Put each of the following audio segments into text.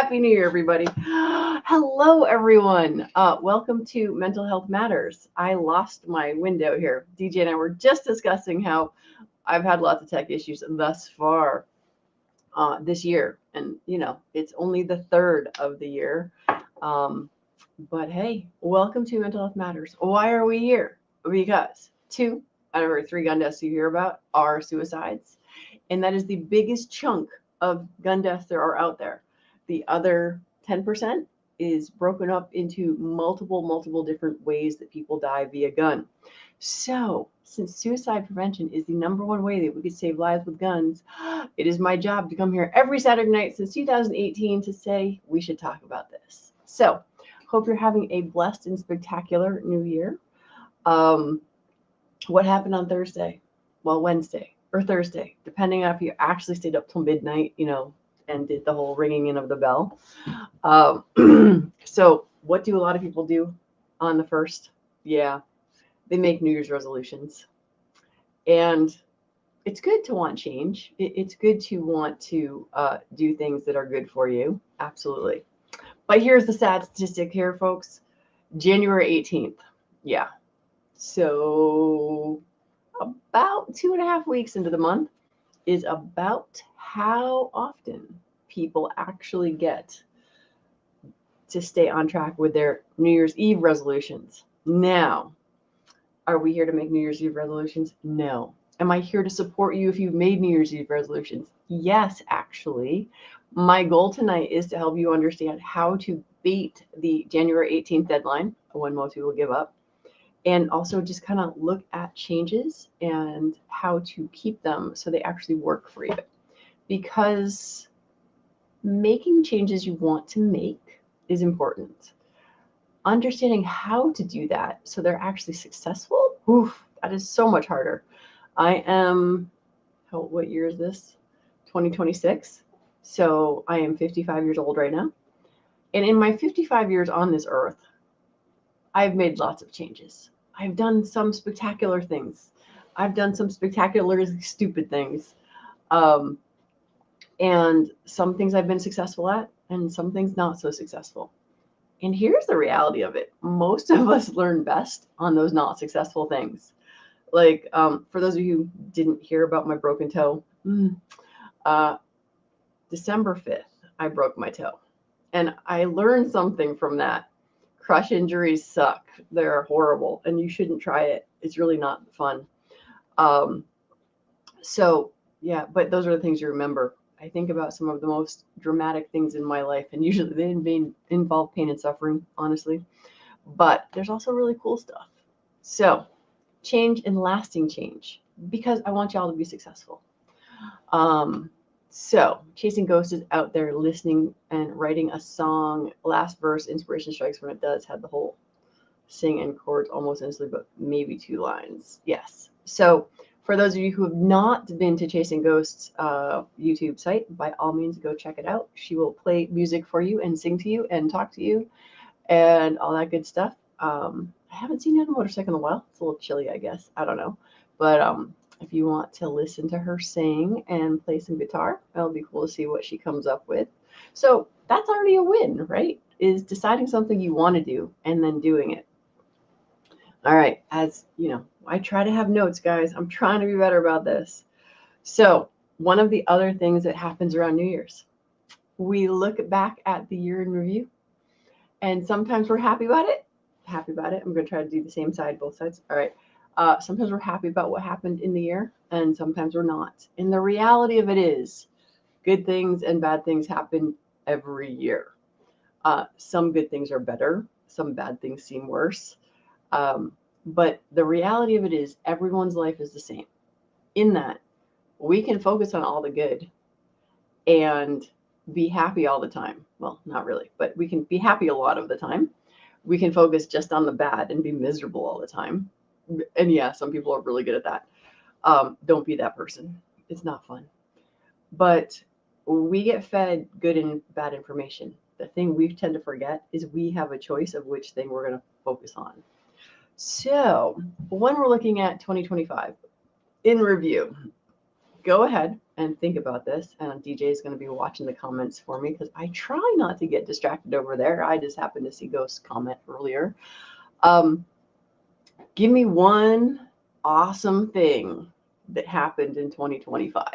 Happy New Year, everybody. Hello, everyone. Welcome to Mental Health Matters. I lost my window here. DJ and I were just discussing how I've had lots of tech issues thus far this year. And, it's only the third of the year. But hey, welcome to Mental Health Matters. Why are we here? Because 2 out of every 3 gun deaths you hear about are suicides. And that is the biggest chunk of gun deaths there are out there. The other 10% is broken up into multiple different ways that people die via gun. So, since suicide prevention is the number one way that we could save lives with guns, it is my job to come here every Saturday night since 2018 to say we should talk about this. So, hope you're having a blessed and spectacular new year. What happened on Thursday? Well, Wednesday or Thursday, depending on if you actually stayed up till midnight, and did the whole ringing in of the bell. So what do a lot of people do on the 1st? Yeah, they make New Year's resolutions. And it's good to want change. It's good to want to do things that are good for you. Absolutely. But here's the sad statistic here, folks. January 18th. Yeah. So about 2.5 weeks into the month is about how often people actually get to stay on track with their New Year's Eve resolutions. Now, are we here to make New Year's Eve resolutions? No. Am I here to support you if you've made New Year's Eve resolutions? Yes, actually. My goal tonight is to help you understand how to beat the January 18th deadline when most people give up, and also just kind of look at changes and how to keep them so they actually work for you. Because making changes you want to make is important. Understanding how to do that so they're actually successful, that is so much harder. I am, what year is this? 2026. So I am 55 years old right now. And in my 55 years on this earth, I've made lots of changes. I've done some spectacular things. I've done some spectacularly stupid things. And some things I've been successful at, and some things not so successful. And here's the reality of it. Most of us learn best on those not successful things. Like, for those of you who didn't hear about my broken toe, December 5th, I broke my toe. And I learned something from that. Crush injuries suck. They're horrible, and you shouldn't try it. It's really not fun. So, yeah, but those are the things you remember. I think about some of the most dramatic things in my life, and usually they involve pain and suffering, honestly. But there's also really cool stuff. So, change and lasting change, because I want y'all to be successful. So, Chasing Ghosts is out there listening and writing a song. Last verse, inspiration strikes when it does, had the whole sing and chords almost instantly, but maybe 2 lines. Yes. So, for those of you who have not been to Chasing Ghosts YouTube site, by all means, go check it out. She will play music for you and sing to you and talk to you and all that good stuff. I haven't seen you on a motorcycle in a while. It's a little chilly, I guess. I don't know. But if you want to listen to her sing and play some guitar, that'll be cool to see what she comes up with. So that's already a win, right? Is deciding something you want to do and then doing it. All right, as you know, I try to have notes, guys. I'm trying to be better about this. So one of the other things that happens around New Year's, we look back at the year in review, and sometimes we're happy about it. I'm going to try to do the same side, both sides. All right. Sometimes we're happy about what happened in the year, and sometimes we're not. And the reality of it is, good things and bad things happen every year. Some good things are better. Some bad things seem worse. But the reality of it is everyone's life is the same, in that we can focus on all the good and be happy all the time. Well, not really, but we can be happy a lot of the time. We can focus just on the bad and be miserable all the time. And yeah, some people are really good at that. Don't be that person. It's not fun. But we get fed good and bad information. The thing we tend to forget is we have a choice of which thing we're going to focus on. So when we're looking at 2025 in review, go ahead and think about this. And DJ is going to be watching the comments for me because I try not to get distracted over there. I just happened to see Ghost's comment earlier. Give me one awesome thing that happened in 2025.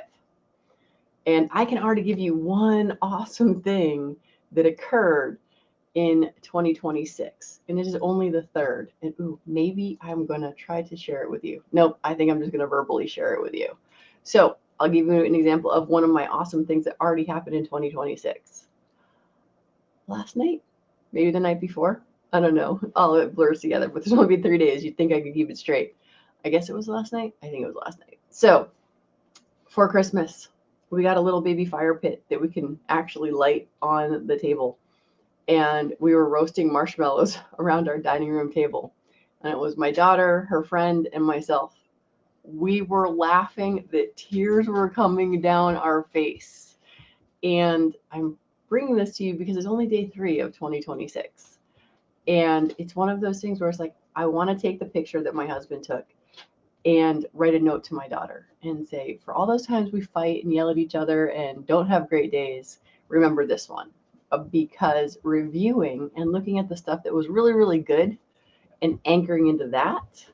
And I can already give you one awesome thing that occurred in 2026. And it is only the third. And maybe I'm going to try to share it with you. Nope, I think I'm just going to verbally share it with you. So I'll give you an example of one of my awesome things that already happened in 2026. Last night, maybe the night before. I don't know. All it blurs together, but there's only been 3 days. You'd think I could keep it straight. I guess it was last night. I think it was last night. So for Christmas, we got a little baby fire pit that we can actually light on the table. And we were roasting marshmallows around our dining room table. And it was my daughter, her friend, and myself. We were laughing that tears were coming down our face. And I'm bringing this to you because it's only day 3 of 2026. And it's one of those things where it's like, I want to take the picture that my husband took and write a note to my daughter and say, for all those times we fight and yell at each other and don't have great days, remember this one. Because reviewing and looking at the stuff that was really, really good and anchoring into that,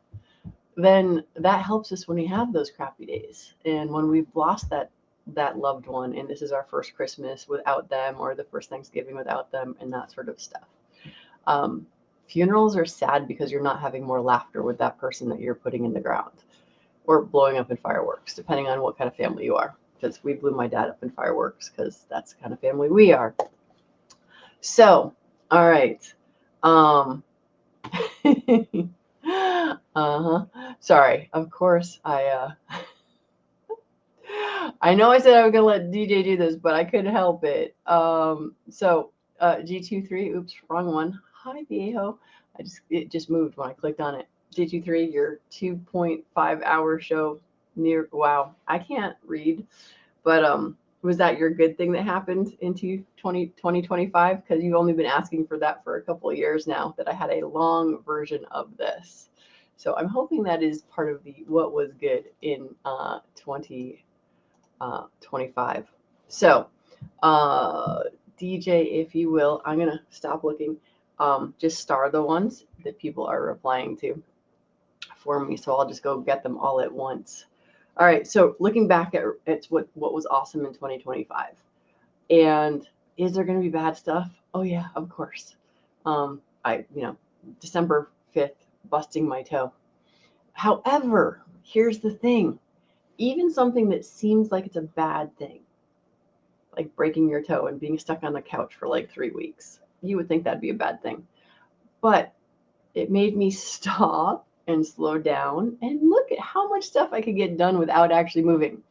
then that helps us when we have those crappy days. And when we've lost that loved one, and this is our first Christmas without them or the first Thanksgiving without them and that sort of stuff. Funerals are sad because you're not having more laughter with that person that you're putting in the ground or blowing up in fireworks, depending on what kind of family you are. Because we blew my dad up in fireworks because that's the kind of family we are. So, all right. Sorry. Of course, I know I said I was gonna let DJ do this, but I couldn't help it. So G23. Oops, wrong one. Hi, Viejo. It just moved when I clicked on it. G23, your 2.5 hour show near. Wow, I can't read, but was that your good thing that happened into 2025? Because you've only been asking for that for a couple of years now, that I had a long version of this. So I'm hoping that is part of the what was good in 2025. So DJ, if you will, I'm going to stop looking. Just star the ones that people are replying to for me. So I'll just go get them all at once. All right, so looking back at what was awesome in 2025, and is there going to be bad stuff? Oh yeah, of course. December 5th, busting my toe. However, here's the thing: even something that seems like it's a bad thing, like breaking your toe and being stuck on the couch for like 3 weeks, you would think that'd be a bad thing, but it made me stop and slow down and look at how much stuff I could get done without actually moving.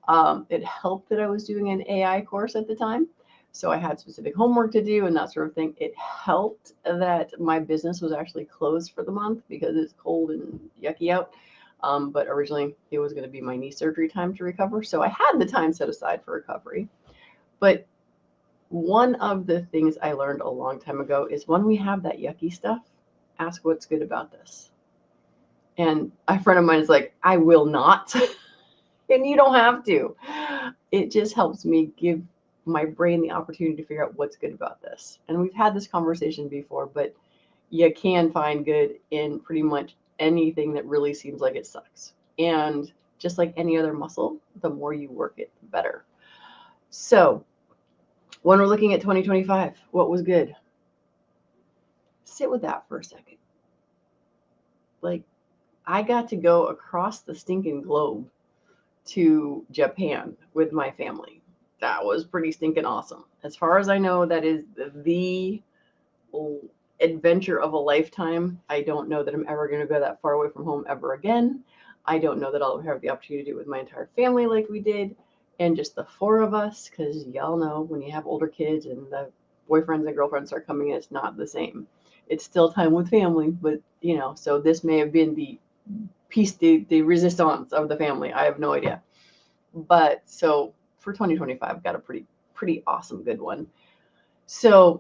It helped that I was doing an AI course at the time, so I had specific homework to do and that sort of thing. It helped that my business was actually closed for the month because it's cold and yucky out. But originally it was going to be my knee surgery time to recover, so I had the time set aside for recovery. But one of the things I learned a long time ago is when we have that yucky stuff, ask what's good about this. And a friend of mine is like, I will not. And you don't have to. It just helps me give my brain the opportunity to figure out what's good about this. And we've had this conversation before, but you can find good in pretty much anything that really seems like it sucks. And just like any other muscle, the more you work it, the better. So when we're looking at 2025, what was good? Sit with that for a second. Like, I got to go across the stinking globe to Japan with my family. That was pretty stinking awesome. As far as I know, that is the adventure of a lifetime. I don't know that I'm ever going to go that far away from home ever again. I don't know that I'll have the opportunity to do it with my entire family like we did, and just the 4 of us, because y'all know when you have older kids and the boyfriends and girlfriends start coming in, it's not the same. It's still time with family, but so this may have been the piece de resistance of the family. I have no idea. But so for 2025, got a pretty awesome good one. So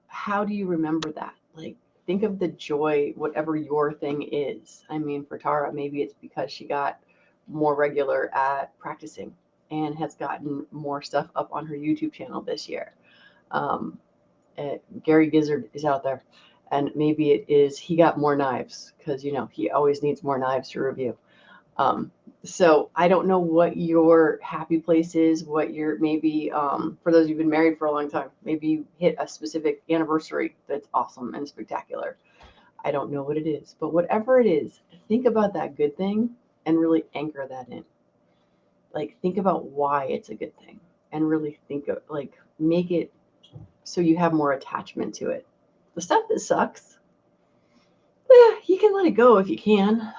how do you remember that? Like, think of the joy, whatever your thing is. I mean, for Tara, maybe it's because she got more regular at practicing. and has gotten more stuff up on her YouTube channel this year. Um, Gary Gizzard is out there, and maybe it is he got more knives because he always needs more knives to review. So I don't know what your happy place is, what your maybe for those who've been married for a long time, maybe you hit a specific anniversary that's awesome and spectacular. I don't know what it is, but whatever it is, think about that good thing and really anchor that in. Like think about why it's a good thing and really think of like make it so you have more attachment to it. The stuff that sucks, you can let it go if you can.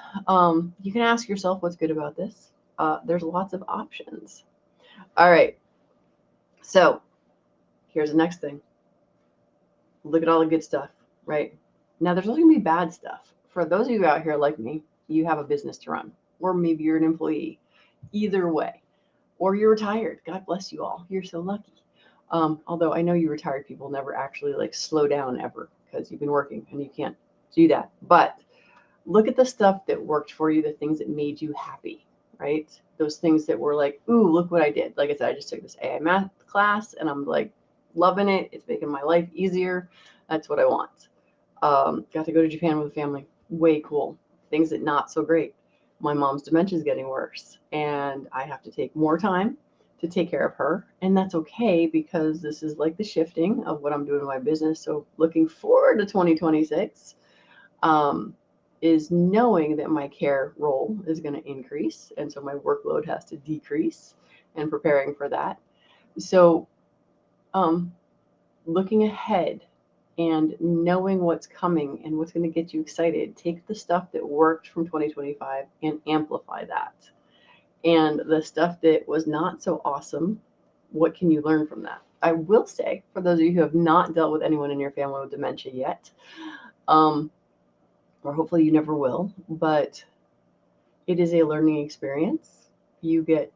You can ask yourself what's good about this. There's lots of options. All right. So here's the next thing. Look at all the good stuff, right? Now, there's also going to be bad stuff. For those of you out here like me, you have a business to run, or maybe you're an employee. Either way, or you're retired. God bless you all. You're so lucky. Although I know you retired people never actually like slow down ever because you've been working and you can't do that. But look at the stuff that worked for you, the things that made you happy, right? Those things that were like, ooh, look what I did. Like I said, I just took this AI math class and I'm like loving it. It's making my life easier. That's what I want. Got to go to Japan with the family. Way cool. Things that not so great. My mom's dementia is getting worse and I have to take more time to take care of her. And that's okay because this is like the shifting of what I'm doing in my business. So looking forward to 2026 is knowing that my care role is going to increase. And so my workload has to decrease and preparing for that. So looking ahead and knowing what's coming and what's going to get you excited, take the stuff that worked from 2025 and amplify that. And the stuff that was not so awesome, what can you learn from that? I will say, for those of you who have not dealt with anyone in your family with dementia yet, or hopefully you never will, but it is a learning experience. You get,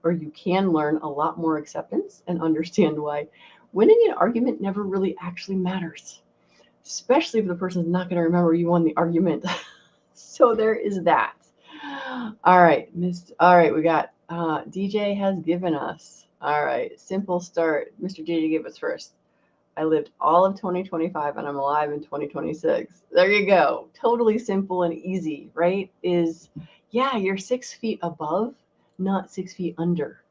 or you can learn a lot more acceptance and understand why winning an argument never really actually matters, especially if the person's not going to remember you won the argument. So there is that. All right, All right, we got DJ has given us. All right, simple start. Mr. DJ gave us first. I lived all of 2025 and I'm alive in 2026. There you go. Totally simple and easy, right? You're 6 feet above, not 6 feet under.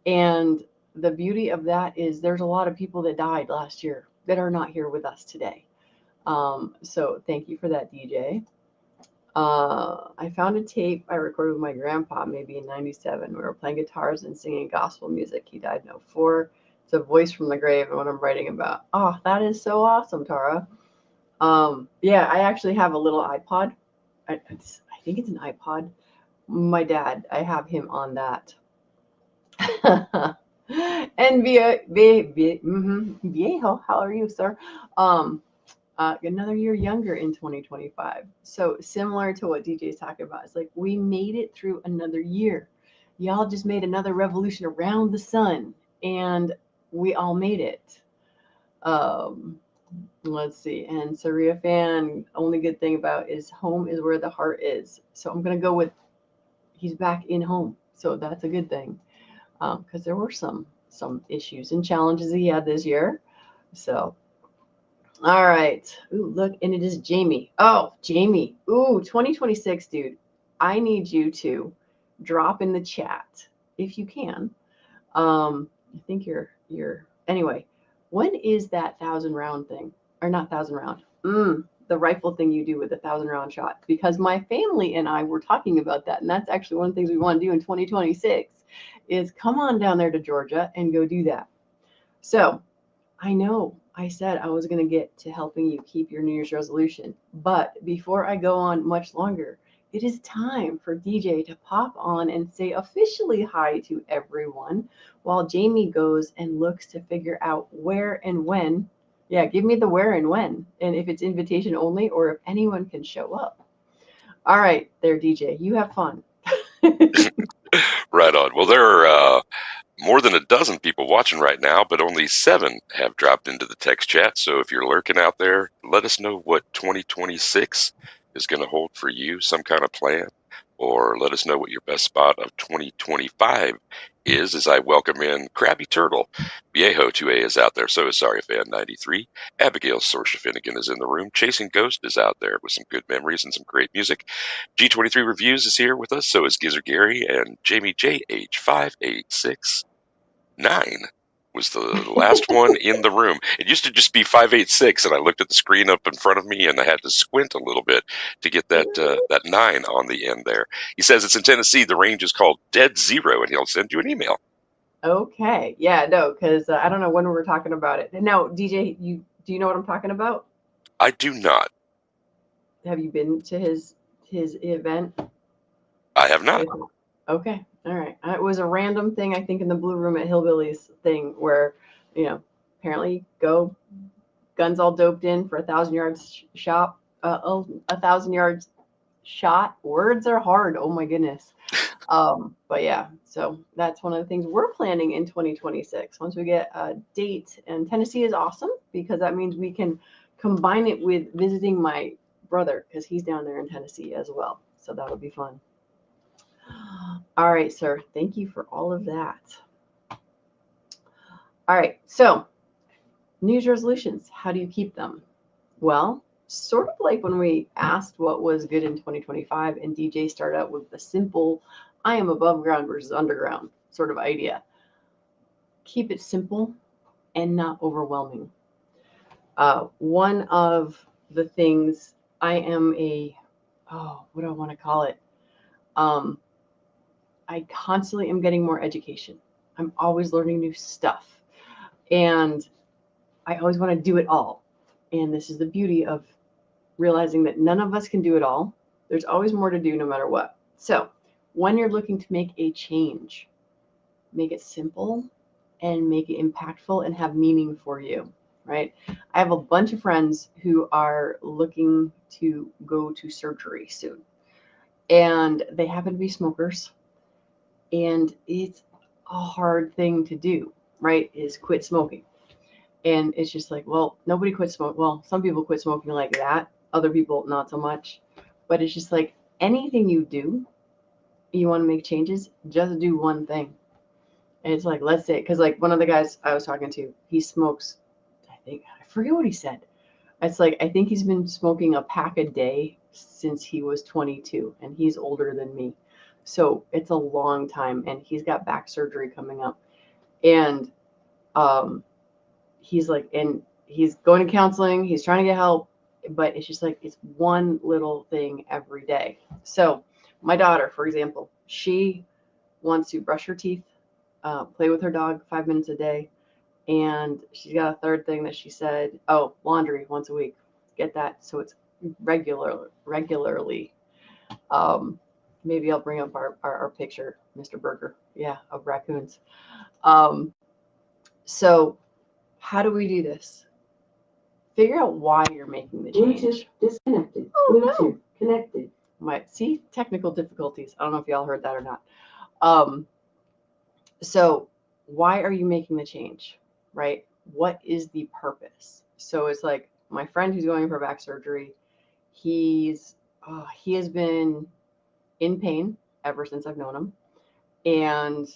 And the beauty of that is there's a lot of people that died last year that are not here with us today. So thank you for that, DJ. I found a tape I recorded with my grandpa maybe in 97. We were playing guitars and singing gospel music. He died in 04. It's a voice from the grave and what I'm writing about. Oh, that is so awesome, Tara. I actually have a little iPod. I think it's an iPod. My dad, I have him on that. And Viejo, how are you, sir? Another year younger in 2025. So similar to what DJ is talking about. It's like we made it through another year. Y'all just made another revolution around the sun and we all made it. Let's see. And Saria fan, only good thing about is home is where the heart is. So I'm going to go with he's back in home. So that's a good thing. Because there were some issues and challenges he had this year. So all right. Ooh, look, and it is Jamie. Oh, Jamie. Ooh, 2026, dude. I need you to drop in the chat if you can. I think you're anyway. When is that 1,000 round thing? Or not 1,000 round? The rifle thing you do with the 1,000 round shot. Because my family and I were talking about that, and that's actually one of the things we want to do in 2026 is come on down there to Georgia and go do that. So I know I said I was going to get to helping you keep your New Year's resolution. But before I go on much longer, it is time for DJ to pop on and say officially hi to everyone while Jamie goes and looks to figure out where and when. Yeah, give me the where and when, and if it's invitation only or if anyone can show up. All right, there, DJ, you have fun. Right on. Well, there are more than a dozen people watching right now, but only 7 have dropped into the text chat. So if you're lurking out there, let us know what 2026 is going to hold for you, some kind of plan, or let us know what your best spot of 2025 is I welcome in Krabby Turtle. Viejo 2A is out there. So is Sorry Fan 93. Abigail Sorsha Finnegan is in the room. Chasing Ghost is out there with some good memories and some great music. G23 Reviews is here with us. So is Gizzard Gary, and Jamie JH5869 was the last one in the room. It used to just be 586, and I looked at the screen up in front of me, and I had to squint a little bit to get that 9 on the end there. He says it's in Tennessee. The range is called Dead Zero, and he'll send you an email. Okay. Yeah, no, because I don't know when we were talking about it. Now, DJ, do you know what I'm talking about? I do not. Have you been to his event? I have not. Okay. All right. It was a random thing, I think, in the Blue Room at Hillbillies thing where, apparently go guns all doped in for 1,000 yards shot. 1,000 yards shot. Words are hard. Oh my goodness. But yeah, so that's one of the things we're planning in 2026. Once we get a date, and Tennessee is awesome because that means we can combine it with visiting my brother because he's down there in Tennessee as well. So that'll be fun. All right, sir. Thank you for all of that. All right. So New Year's resolutions, how do you keep them? Well, sort of like when we asked what was good in 2025 and DJ started out with the simple, I am above ground versus underground sort of idea. Keep it simple and not overwhelming. One of the things I am what do I want to call it? I constantly am getting more education. I'm always learning new stuff. And I always want to do it all. And this is the beauty of realizing that none of us can do it all. There's always more to do no matter what. So when you're looking to make a change, make it simple and make it impactful and have meaning for you, right? I have a bunch of friends who are looking to go to surgery soon, and they happen to be smokers. And it's a hard thing to do, right? Is quit smoking. And it's just like, well, nobody quit smoking. Well, some people quit smoking like that. Other people, not so much. But it's just like anything you do, you want to make changes, just do one thing. And it's like, let's say, because like one of the guys I was talking to, he smokes, I forget what he said. It's like, I think he's been smoking a pack a day since he was 22, and he's older than me. So it's a long time, and he's got back surgery coming up. And he's like, and he's going to counseling, he's trying to get help, but it's just like, it's one little thing every day. So my daughter, for example, she wants to brush her teeth, play with her dog 5 minutes a day. And she's got a third thing that she said, laundry once a week. Get that. So it's regularly. Maybe I'll bring up our picture, Mr. Burger. Yeah, of raccoons. So how do we do this? Figure out why you're making the change. Bluetooth disconnected. Oh, Bluetooth no. connected. Might see technical difficulties. I don't know if y'all heard that or not. So why are you making the change, right? What is the purpose? So it's like my friend who's going for back surgery. He has been in pain ever since I've known him, and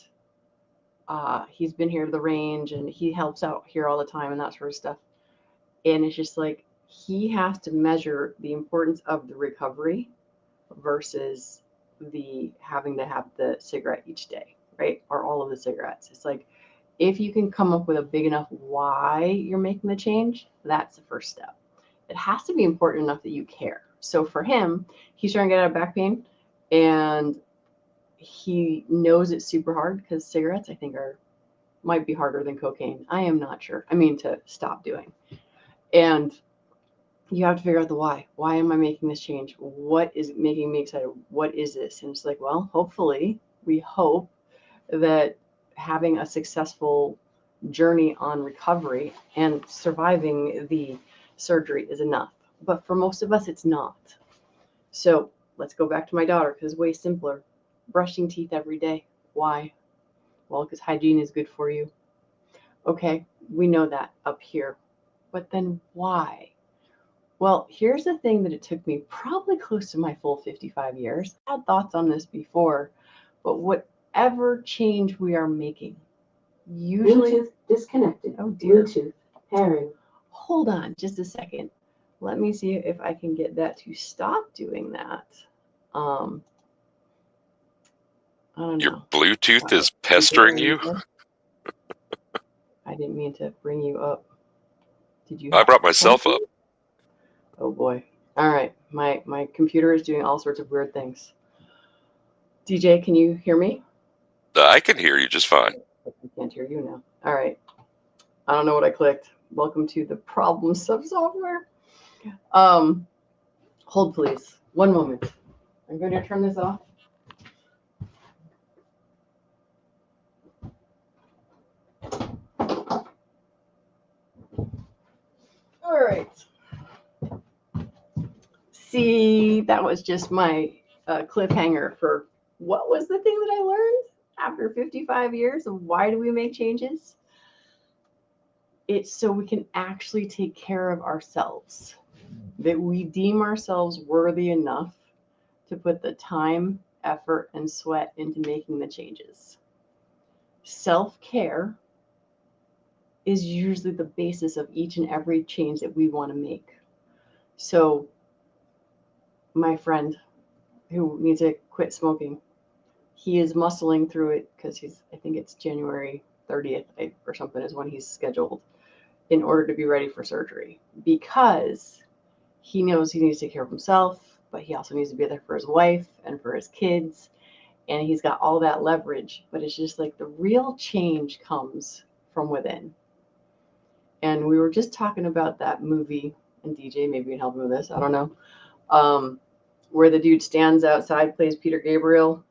he's been here to the range, and he helps out here all the time and that sort of stuff. And it's just like he has to measure the importance of the recovery versus the having to have the cigarette each day, right? Or all of the cigarettes. It's like, if you can come up with a big enough why you're making the change, that's the first step. It has to be important enough that you care. So for him, he's trying to get out of back pain, and he knows it's super hard because cigarettes, I think, might be harder than cocaine. I am not sure. I mean, to stop doing. And you have to figure out the why. Why am I making this change? What is making me excited? What is this? And it's like, well, hopefully, we hope that having a successful journey on recovery and surviving the surgery is enough. But for most of us, it's not. So let's go back to my daughter, because it's way simpler. Brushing teeth every day. Why? Well, because hygiene is good for you. Okay, we know that up here. But then why? Well, here's the thing that it took me probably close to my full 55 years. I had thoughts on this before, but what whatever change we are making. Usually, Bluetooth disconnected. oh dear. Bluetooth pairing. Hold on just a second. Let me see if I can get that to stop doing that. I don't Your know. Bluetooth is pestering you? I didn't mean to bring you up. Did you? I brought myself up. Oh boy. All right. My computer is doing all sorts of weird things. DJ, can you hear me? I can hear you just fine. I can't hear you now. All right. I don't know what I clicked. Welcome to the problem sub software. Hold please. One moment. I'm going to turn this off. All right. See, that was just my cliffhanger for what was the thing that I learned after 55 years of why do we make changes? It's so we can actually take care of ourselves, that we deem ourselves worthy enough to put the time, effort, and sweat into making the changes. Self-care is usually the basis of each and every change that we want to make. So my friend who needs to quit smoking, he is muscling through it because I think it's January 30th or something is when he's scheduled in order to be ready for surgery, because he knows he needs to take care of himself, but he also needs to be there for his wife and for his kids. And he's got all that leverage, but it's just like the real change comes from within. And we were just talking about that movie, and DJ, maybe you can help me with this, I don't know, where the dude stands outside, plays Peter Gabriel.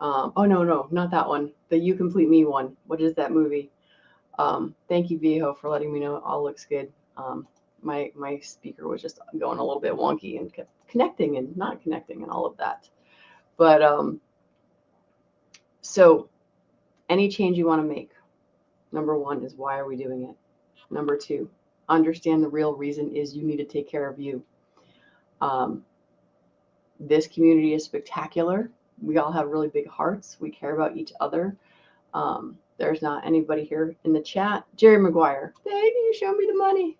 Oh, no, not that one. The You Complete Me one. What is that movie? Thank you, Viejo, for letting me know it all looks good. My speaker was just going a little bit wonky and kept connecting and not connecting and all of that. But so any change you want to make, number one is why are we doing it? Number two, understand the real reason is you need to take care of you. This community is spectacular. We all have really big hearts. We care about each other. There's not anybody here in the chat. Jerry Maguire, thank you, show me the money.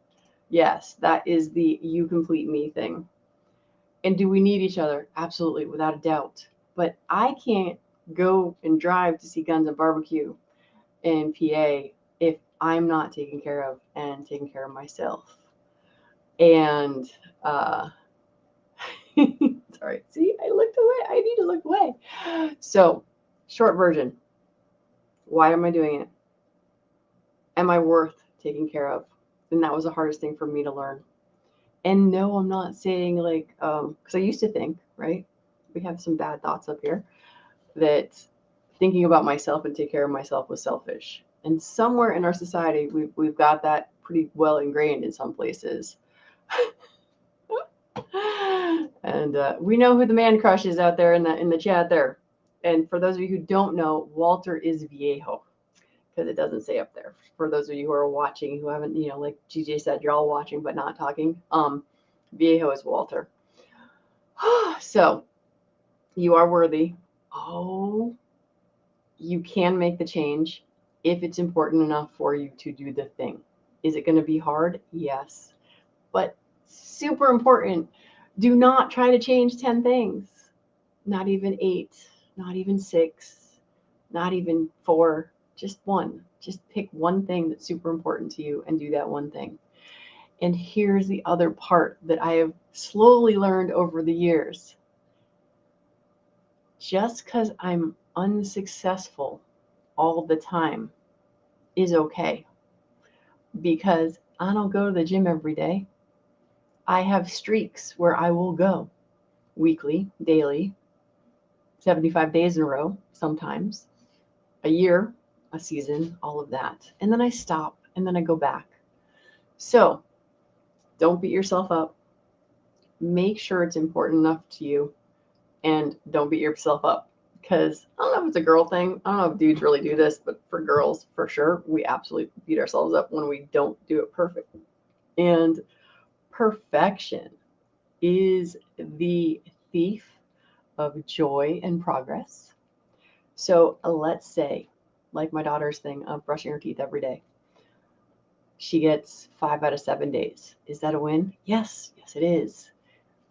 Yes, that is the You Complete Me thing. And do we need each other? Absolutely, without a doubt. But I can't go and drive to see Guns and Barbecue in PA if I'm not taken care of and taking care of myself. And sorry, see, I looked away. I need to look away. So, short version. Why am I doing it? Am I worth taking care of? And that was the hardest thing for me to learn. And no, I'm not saying like, because I used to think, right? We have some bad thoughts up here, that thinking about myself and take care of myself was selfish. And somewhere in our society, we've got that pretty well ingrained in some places. And we know who the man crush is out there in the chat there. And for those of you who don't know, Walter is Viejo, because it doesn't say up there. For those of you who are watching, who haven't, like GJ said, you're all watching but not talking. Viejo is Walter. So you are worthy. Oh, you can make the change if it's important enough for you to do the thing. Is it going to be hard? Yes. But super important. Do not try to change 10 things. Not even 8, not even 6, not even 4, just one. Just pick one thing that's super important to you and do that one thing. And here's the other part that I have slowly learned over the years. Just because I'm unsuccessful all the time is okay, because I don't go to the gym every day. I have streaks where I will go weekly, daily, 75 days in a row, sometimes a year, a season, all of that. And then I stop and then I go back. So don't beat yourself up. Make sure it's important enough to you, and don't beat yourself up. Because I don't know if it's a girl thing. I don't know if dudes really do this, but for girls, for sure, we absolutely beat ourselves up when we don't do it perfect. And perfection is the thief of joy and progress. So let's say, like my daughter's thing of brushing her teeth every day, she gets 5 out of 7 days. Is that a win? Yes, it is.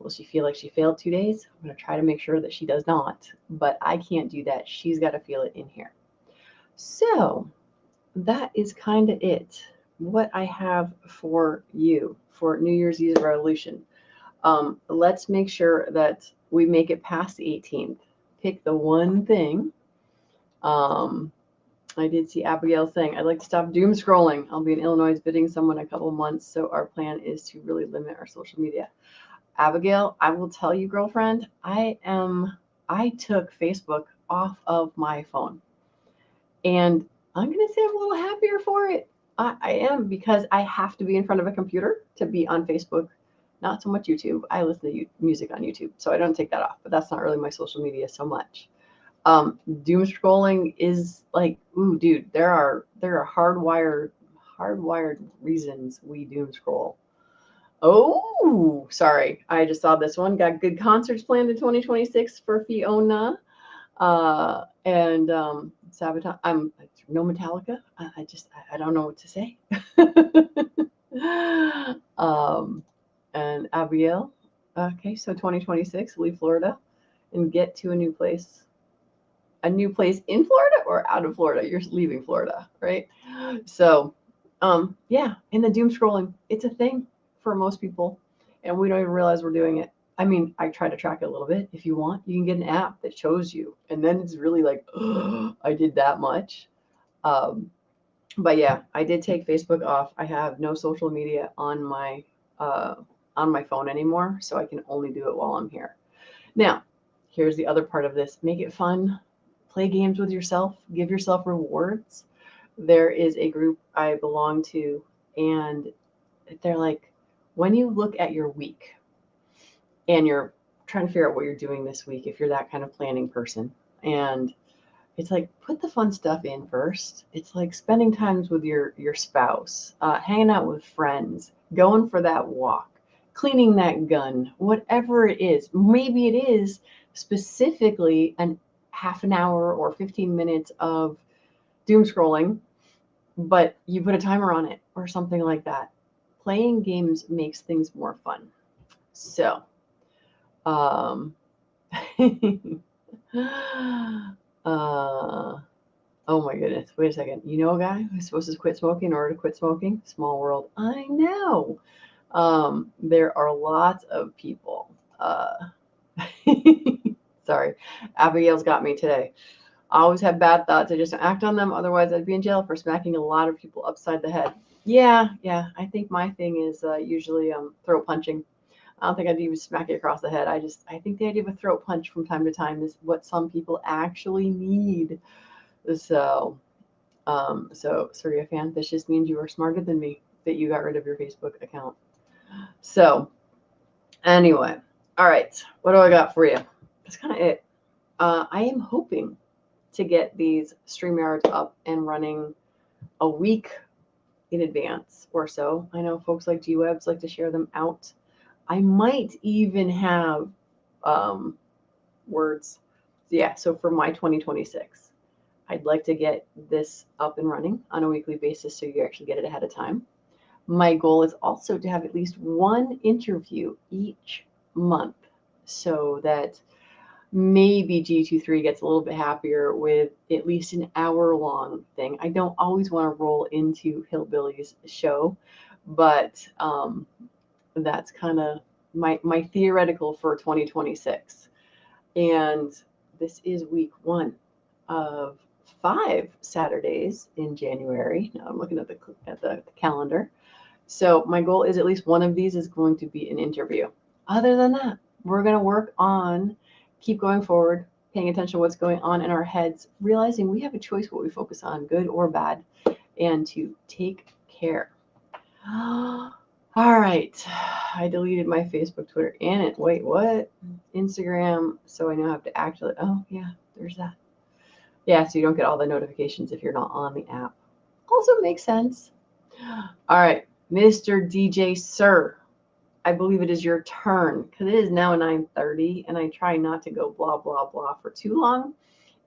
Will she feel like she failed 2 days? I'm going to try to make sure that she does not, but I can't do that. She's got to feel it in here. So that is kind of it. What I have for you for New Year's Eve resolution. Let's make sure that we make it past the 18th. Pick the one thing. I did see Abigail saying, I'd like to stop doom scrolling. I'll be in Illinois visiting someone in a couple of months, so our plan is to really limit our social media. Abigail, I will tell you, girlfriend, I took Facebook off of my phone. And I'm going to say I'm a little happier for it. I am, because I have to be in front of a computer to be on Facebook. Not so much YouTube. I listen to music on YouTube, so I don't take that off. But that's not really my social media so much. Doom scrolling is like, ooh, dude, there are hardwired reasons we doom scroll. Oh, sorry. I just saw this one. Got good concerts planned in 2026 for Fiona. And Sabotage. No Metallica. I don't know what to say. And Abigail. Okay, so 2026, leave Florida and get to a new place. A new place in Florida or out of Florida? You're leaving Florida, right? So, yeah, in the doom scrolling, it's a thing for most people, and we don't even realize we're doing it. I mean, I try to track it a little bit. If you want, you can get an app that shows you, and then it's really like, oh, I did that much. But yeah, I did take Facebook off. I have no social media on my phone anymore, so I can only do it while I'm here. Now, here's the other part of this. Make it fun. Play games with yourself. Give yourself rewards. There is a group I belong to, and they're like, when you look at your week and you're trying to figure out what you're doing this week, if you're that kind of planning person, and it's like, put the fun stuff in first. It's like spending times with your spouse, hanging out with friends, going for that walk, cleaning that gun, whatever it is. Maybe it is specifically an half an hour or 15 minutes of doom scrolling, but you put a timer on it or something like that. Playing games makes things more fun. So, oh my goodness. Wait a second. You know a guy who's supposed to quit smoking in order to quit smoking? Small world. I know. There are lots of people. Sorry. Abigail's got me today. I always have bad thoughts. I just don't act on them. Otherwise, I'd be in jail for smacking a lot of people upside the head. Yeah. I think my thing is usually throat punching. I don't think I'd even smack it across the head. I think the idea of a throat punch from time to time is what some people actually need. So, Surya fan, this just means you are smarter than me that you got rid of your Facebook account. So, anyway, all right, what do I got for you? That's kind of it. I am hoping to get these StreamYards up and running a week in advance or so. I know folks like G-Webs like to share them out. I might even have words. Yeah, so for my 2026, I'd like to get this up and running on a weekly basis so you actually get it ahead of time. My goal is also to have at least one interview each month so that maybe G23 gets a little bit happier with at least an hour-long thing. I don't always want to roll into Hillbilly's show, but that's kind of my theoretical for 2026. And this is week 1 of 5 Saturdays in January. Now I'm looking at the calendar. So my goal is at least one of these is going to be an interview. Other than that, we're going to work on keep going forward, paying attention to what's going on in our heads, realizing we have a choice what we focus on, good or bad, and to take care. All right. I deleted my Facebook, Twitter, and it. Wait, what? Instagram. So I now have to actually. Oh, yeah, there's that. Yeah, so you don't get all the notifications if you're not on the app. Also makes sense. All right, Mr. DJ Sir. I believe it is your turn because it is now 9:30 and I try not to go blah, blah, blah for too long.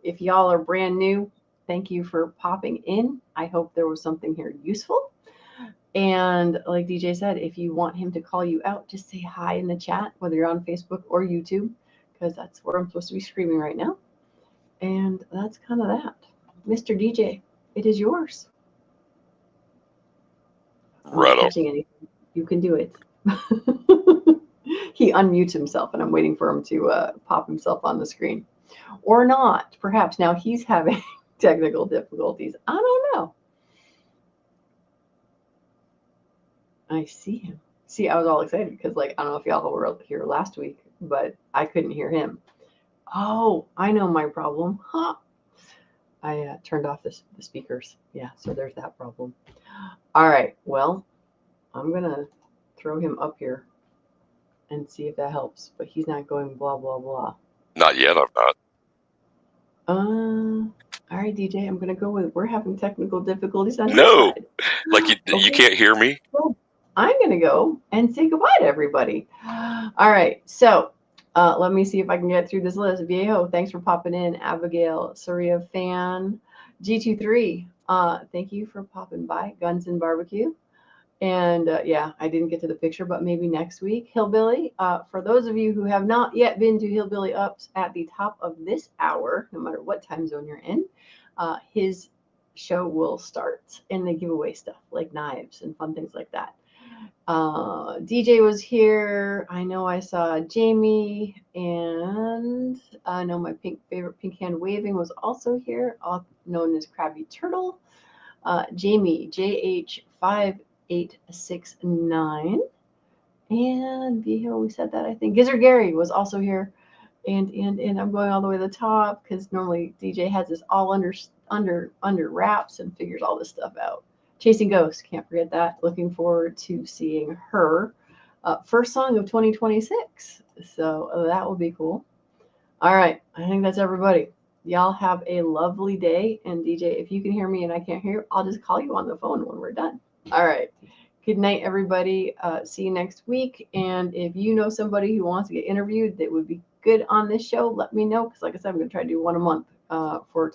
if y'all are brand new, thank you for popping in. I hope there was something here useful. And like DJ said, if you want him to call you out, just say hi in the chat, whether you're on Facebook or YouTube, because that's where I'm supposed to be screaming right now. And that's kind of that. Mr. DJ, it is yours. I'm Right not on. catching anything. You can do it. He unmutes himself, and I'm waiting for him to pop himself on the screen. Or not. Perhaps now he's having technical difficulties. I don't know. I see him. See, I was all excited because, like, I don't know if y'all were here last week, but I couldn't hear him. Oh, I know my problem. Huh. I turned off the speakers. Yeah, so there's that problem. All right. Well, I'm going to throw him up here and see if that helps. But he's not going blah, blah, blah. Not yet, I'm not. All right, DJ, I'm going to go with we're having technical difficulties on No, your side. like you Okay. can't hear me. Well, I'm going to go and say goodbye to everybody. All right. So let me see if I can get through this list. Viejo, thanks for popping in. Abigail, Surya Fan, G23, thank you for popping by. Guns and Barbecue. And yeah, I didn't get to the picture, but maybe next week. Hillbilly, for those of you who have not yet been to Hillbilly Ups at the top of this hour, no matter what time zone you're in, his show will start and they give away stuff like knives and fun things like that. DJ was here. I know I saw Jamie, and I know my favorite pink hand waving was also here, known as Krabby Turtle. Jamie, JH5869. And Viejo, we said that, I think. Gizzard Gary was also here. And I'm going all the way to the top because normally DJ has this all under wraps and figures all this stuff out. Chasing Ghosts, can't forget that. Looking forward to seeing her. First song of 2026. So that will be cool. All right. I think that's everybody. Y'all have a lovely day. And DJ, if you can hear me and I can't hear you, I'll just call you on the phone when we're done. All right. Good night, everybody. See you next week. And if you know somebody who wants to get interviewed that would be good on this show, let me know. Because like I said, I'm going to try to do one a month for